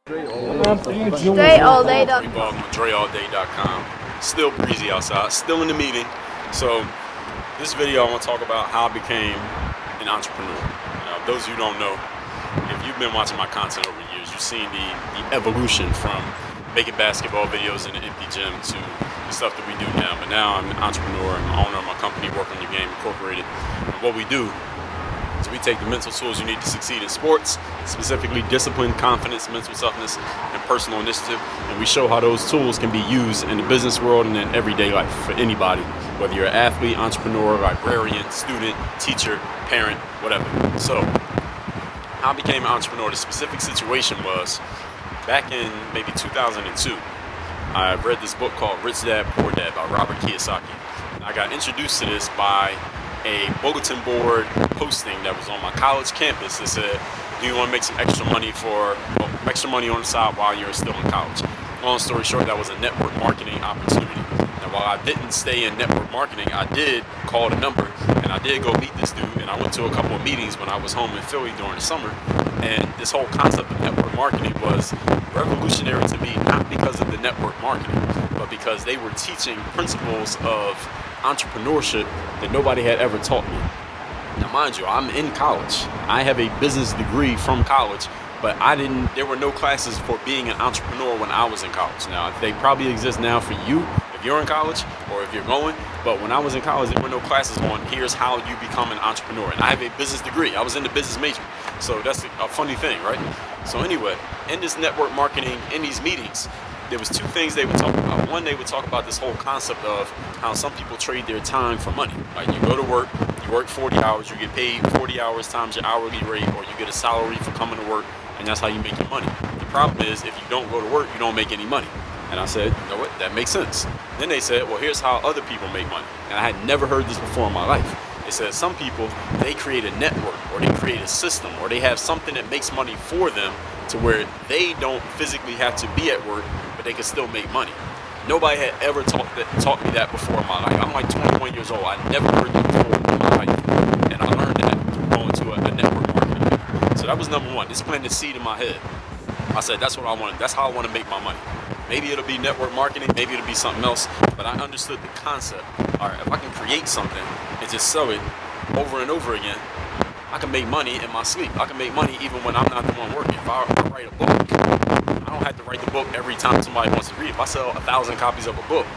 DreAllDay.com. Dre Baldwin, DreAllDay.com. Still breezy outside, still in the meeting. So this video I want to talk about how I became an entrepreneur. Those of you who don't know, if you've been watching my content over the years, you've seen the evolution from making basketball videos in an empty gym to the stuff that we do now. But now I'm an entrepreneur, I'm owner of my company, Work on Your Game Incorporated. And what we do is we take the mental tools you need to succeed in sports, specifically discipline, confidence, mental toughness, and personal initiative, and we show how those tools can be used in the business world and in everyday life for anybody, whether you're an athlete, entrepreneur, librarian, student, teacher, parent, whatever. So, how I became an entrepreneur, the specific situation was back in maybe 2002. I read this book called Rich Dad, Poor Dad by Robert Kiyosaki. And I got introduced to this by a bulletin board posting that was on my college campus that said, do you want to make some extra money extra money on the side while you're still in college? Long story short, that was a network marketing opportunity. And while I didn't stay in network marketing, I did call the number and I did go meet this dude, and I went to a couple of meetings when I was home in Philly during the summer. And this whole concept of network marketing was revolutionary to me, not because of the network marketing, but because they were teaching principles of entrepreneurship that nobody had ever taught me. Now, mind you, I'm in college. I have a business degree from college, but there were no classes for being an entrepreneur when I was in college. Now, they probably exist now for you if you're in college or if you're going, but when I was in college, there were no classes on here's how you become an entrepreneur. And I have a business degree. I was in the business major. So that's a funny thing, right? So anyway, in this network marketing, in these meetings, there was two things they would talk about. One, they would talk about this whole concept of how some people trade their time for money. Like you go to work, you work 40 hours, you get paid 40 hours times your hourly rate, or you get a salary for coming to work, and that's how you make your money. The problem is, if you don't go to work, you don't make any money. And I said, you know what, that makes sense. Then they said, well, here's how other people make money. And I had never heard this before in my life. They said some people, they create a network, or they create a system, or they have something that makes money for them to where they don't physically have to be at work, but they can still make money. Nobody had ever taught me that before in my life. I'm like 21 years old. I never heard that before in my life. And I learned that through going to a network marketing meeting. So that was number one. This planted a seed in my head. I said, that's what I want. That's how I want to make my money. Maybe it'll be network marketing. Maybe it'll be something else. But I understood the concept. All right, if I can create something and just sell it over and over again, I can make money in my sleep. I can make money even when I'm not the one working. If I write a book, I don't have to write the book every time somebody wants to read. If I sell 1,000 copies of a book,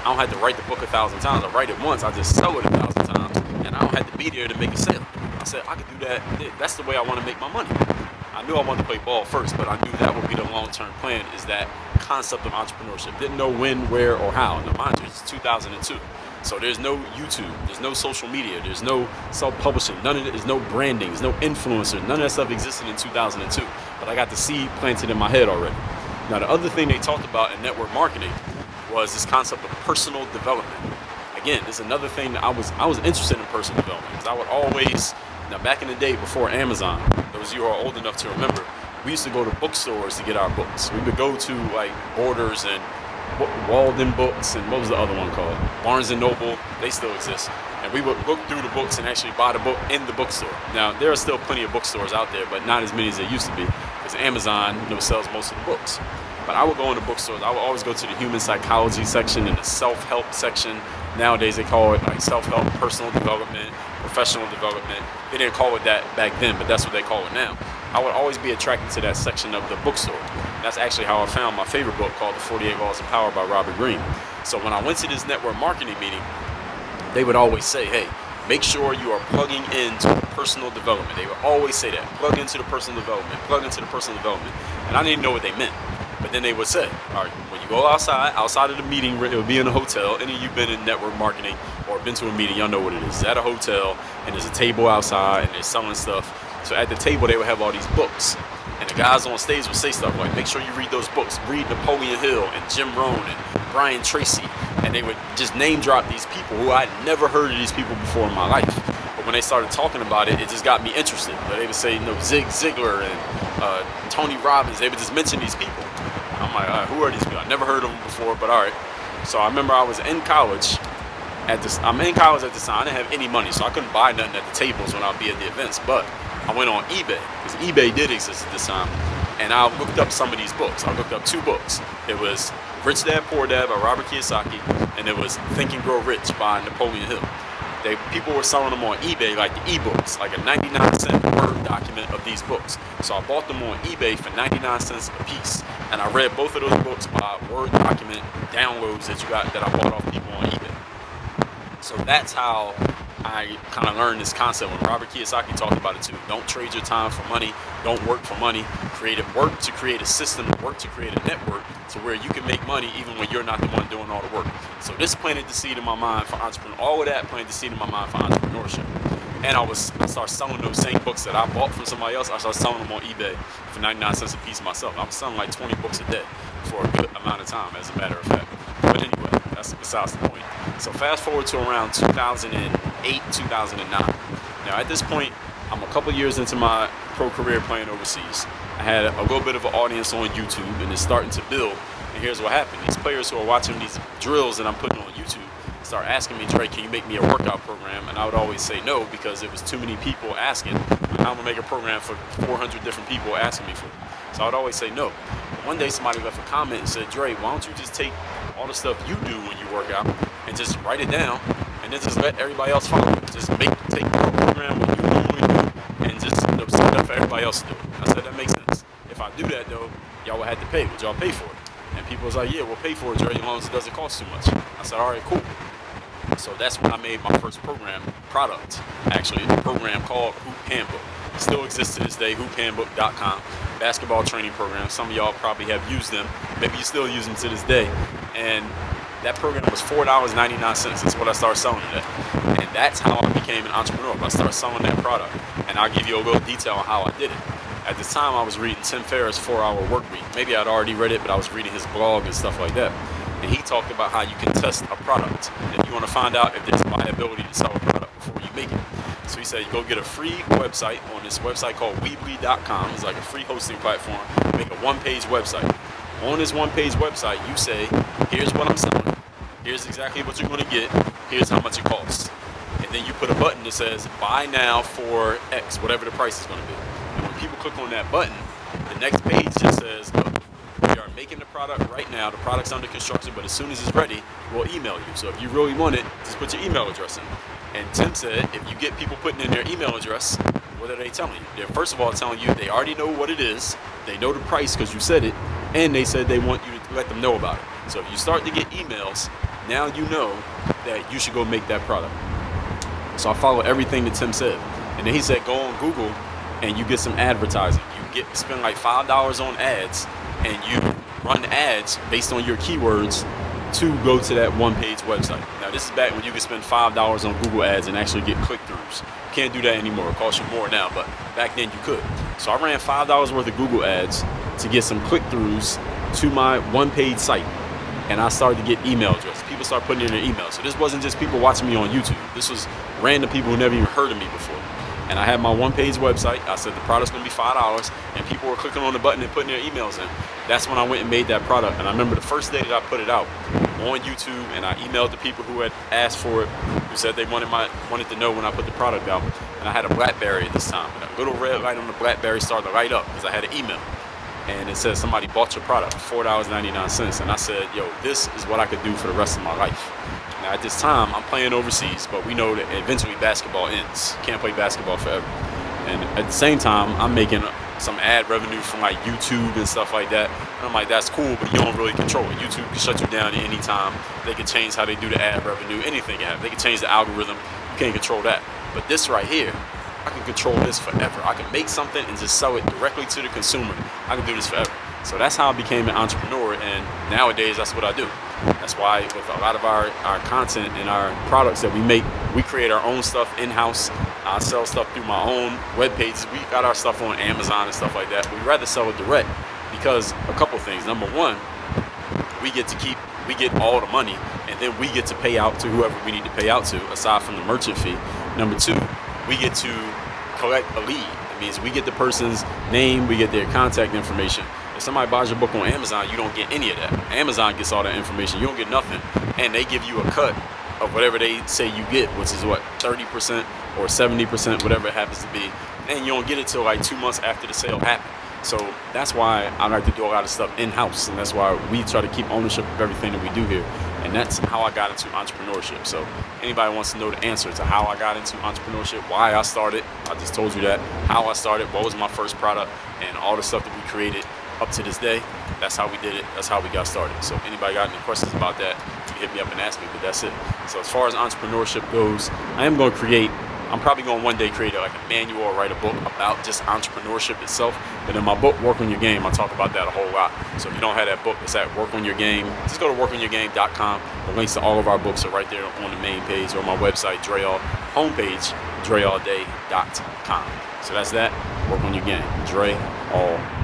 I don't have to write the book 1,000 times. I write it once, I just sell it 1,000 times, and I don't have to be there to make a sale. I said, I could do that. That's the way I want to make my money. I knew I wanted to play ball first, but I knew that would be the long-term plan, is that concept of entrepreneurship. Didn't know when, where, or how. Now, mind you, it's 2002. So there's no YouTube, there's no social media, there's no self-publishing, none of it, there's no branding, there's no influencers, none of that stuff existed in 2002. But I got the seed planted in my head already. Now, the other thing they talked about in network marketing was this concept of personal development. Again, this is another thing that I was interested in personal development, because I would always, now back in the day before Amazon, those of you who are old enough to remember, we used to go to bookstores to get our books. We would go to like Borders and Walden Books, and what was the other one called? Barnes & Noble. They still exist. And we would look through the books and actually buy the book in the bookstore. Now, there are still plenty of bookstores out there, but not as many as there used to be, because Amazon, sells most of the books. But I would go into bookstores. I would always go to the human psychology section and the self-help section. Nowadays, they call it like self-help, personal development, professional development. They didn't call it that back then, but that's what they call it now. I would always be attracted to that section of the bookstore. That's actually how I found my favorite book, called The 48 Laws of Power by Robert Greene. So when I went to this network marketing meeting, they would always say, hey, make sure you are plugging into personal development. They would always say that, plug into the personal development, plug into the personal development. And I didn't know what they meant. But then they would say, all right, when you go outside of the meeting, it will be in a hotel. Any of you been in network marketing or been to a meeting, y'all know what it is. It's at a hotel, and there's a table outside, and they're selling stuff. So at the table, they would have all these books. And the guys on stage would say stuff like, make sure you read those books. Read Napoleon Hill and Jim Rohn and Brian Tracy. And they would just name drop these people who I'd never heard of these people before in my life. But when they started talking about it, it just got me interested. But they would say, Zig Ziglar and Tony Robbins. They would just mention these people. I'm like, all right, who are these people? I never heard of them before, but all right. So I remember I was in college. I'm in college at this time. I didn't have any money, so I couldn't buy nothing at the tables when I'd be at the events. But I went on eBay, because eBay did exist at this time, and I looked up some of these books. I looked up 2 books. It was Rich Dad Poor Dad by Robert Kiyosaki, and it was Think and Grow Rich by Napoleon Hill. People were selling them on eBay, like the ebooks, like a 99-cent Word document of these books. So I bought them on eBay for 99 cents a piece, and I read both of those books by Word document downloads that I bought off people on eBay. So that's how I kind of learned this concept when Robert Kiyosaki talked about it too. Don't trade your time for money. Don't work for money. Work to create a system, work to create a network to where you can make money even when you're not the one doing all the work. So this planted the seed in my mind for entrepreneurship. All of that planted the seed in my mind for entrepreneurship. And I started selling those same books that I bought from somebody else. I started selling them on eBay for 99 cents a piece myself. I was selling like 20 books a day for a good amount of time, as a matter of fact. But anyway, that's besides the point. So fast forward to around 2008, 2009. Now at this point, I'm a couple years into my pro career playing overseas. I had a little bit of an audience on YouTube, and it's starting to build. And here's what happened. These players who are watching these drills that I'm putting on YouTube start asking me, Dre, can you make me a workout program? And I would always say no, because it was too many people asking. I'm gonna make a program for 400 different people asking me for it. So I would always say no. But one day somebody left a comment and said, Dre, why don't you just take all the stuff you do when you work out and just write it down, and then just let everybody else follow. Just take the program what you normally do and just set it up for everybody else to do. I said, that makes sense. If I do that though, y'all will have to pay. Would y'all pay for it? And people was like, yeah, we'll pay for it, Dre, as long as it doesn't cost too much. I said, all right, cool. So that's when I made my first product, actually, a program called Hoop Handbook. It still exists to this day, hoophandbook.com, basketball training program. Some of y'all probably have used them. Maybe you still use them to this day. And that program was $4.99. That's what I started selling it at. And that's how I became an entrepreneur. I started selling that product. And I'll give you a little detail on how I did it. At the time, I was reading Tim Ferriss' 4-Hour Work Week. Maybe I'd already read it, but I was reading his blog and stuff like that. And he talked about how you can test a product. If you want to find out if there's viability to sell a product before you make it. So he said, you go get a free website on this website called Weebly.com. It's like a free hosting platform. Make a one-page website. On this one-page website, you say, here's what I'm selling. Here's exactly what you're going to get. Here's how much it costs. And then you put a button that says, buy now for X, whatever the price is going to be. And when people click on that button, the next page just says, look, we are making the product right now. The product's under construction, but as soon as it's ready, we'll email you. So if you really want it, just put your email address in. And Tim said, if you get people putting in their email address, what are they telling you? They're first of all telling you they already know what it is, they know the price because you said it, and they said they want you to let them know about it. So if you start to get emails, now you know that you should go make that product. So I followed everything that Tim said. And then he said, go on Google and you get some advertising. You spend like $5 on ads, and you run ads based on your keywords to go to that one-page website. Now this is back when you could spend $5 on Google ads and actually get click-throughs. You can't do that anymore. It costs you more now, but back then you could. So I ran $5 worth of Google ads to get some click-throughs to my one-page site. And I started to get email addresses. People started putting in their emails. So this wasn't just people watching me on YouTube. This was random people who never even heard of me before. And I had my one-page website. I said the product's going to be $5, and people were clicking on the button and putting their emails in. That's when I went and made that product. And I remember the first day that I put it out on YouTube, and I emailed the people who had asked for it, who said they wanted to know when I put the product out. And I had a BlackBerry at this time. And a little red light on the BlackBerry started to light up because I had an email. And it said somebody bought your product for $4.99. And I said, yo, this is what I could do for the rest of my life. Now at this time, I'm playing overseas, but we know that eventually basketball ends. You can't play basketball forever. And at the same time, I'm making some ad revenue from like YouTube and stuff like that. And I'm like, that's cool, but you don't really control it. YouTube can shut you down at any time. They can change how they do the ad revenue, anything can happen. They can change the algorithm. You can't control that. But this right here, I can control this forever. I can make something and just sell it directly to the consumer. I can do this forever. So that's how I became an entrepreneur, and nowadays that's what I do. That's why with a lot of our content and our products that we make, we create our own stuff in-house. I sell stuff through my own web pages. We got our stuff on Amazon and stuff like that. We'd rather sell it direct because a couple things. Number one, we get all the money, and then we get to pay out to whoever we need to pay out to, aside from the merchant fee. Number two, we get to collect a lead. It means we get the person's name, we get their contact information. If somebody buys your book on Amazon, you don't get any of that. Amazon gets all that information. You don't get nothing. And they give you a cut of whatever they say you get, which is what, 30% or 70%, whatever it happens to be. And you don't get it till like 2 months after the sale happened. So that's why I like to do a lot of stuff in-house, and that's why we try to keep ownership of everything that we do here. And that's how I got into entrepreneurship. So anybody wants to know the answer to how I got into entrepreneurship, why I started, I just told you that, how I started, what was my first product, and all the stuff that we created up to this day. That's how we did it. That's how we got started. So if anybody got any questions about that, you can hit me up and ask me, but that's it. So as far as entrepreneurship goes, I'm probably going to one day create like a manual or write a book about just entrepreneurship itself. But in my book, Work on Your Game, I talk about that a whole lot. So if you don't have that book, it's at Work on Your Game. Just go to workonyourgame.com. The links to all of our books are right there on the main page or my website, homepage, dreallday.com. So that's that. Work on your game. Dre All